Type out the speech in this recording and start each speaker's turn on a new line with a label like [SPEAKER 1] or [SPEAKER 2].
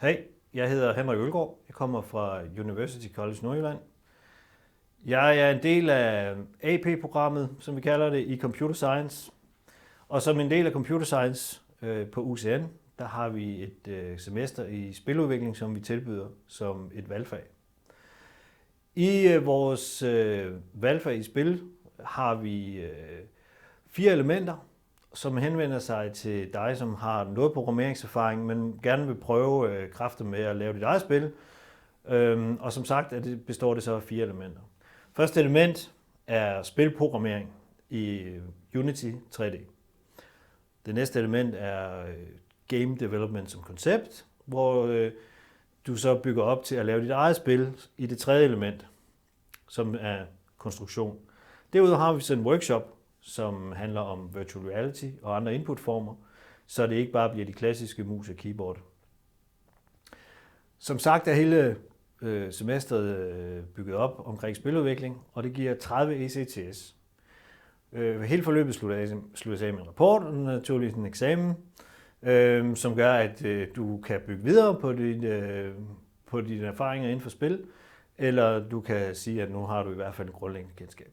[SPEAKER 1] Hej, jeg hedder Henrik Ølgaard. Jeg kommer fra University College Nordjylland. Jeg er en del af AP-programmet, som vi kalder det, i Computer Science. Og som en del af Computer Science på UCN, der har vi et semester i spiludvikling, som vi tilbyder som et valgfag. I vores valgfag i spil har vi 4 elementer, som henvender sig til dig, som har noget programmeringserfaring, men gerne vil prøve kræfter med at lave dit eget spil. Og som sagt består det så af 4 elementer. Første element er spilprogrammering i Unity 3D. Det næste element er game development som koncept, hvor du så bygger op til at lave dit eget spil i det tredje element, som er konstruktion. Derudover har vi så en workshop, som handler om virtual reality og andre inputformer, så det ikke bare bliver de klassiske mus og keyboard. Som sagt er hele semesteret bygget op omkring spiludvikling, og det giver 30 ECTS. Hele forløbet sluttes af med en rapport og naturligvis en eksamen, som gør, at du kan bygge videre på dine erfaringer inden for spil, eller du kan sige, at nu har du i hvert fald en grundlæggende kendskab.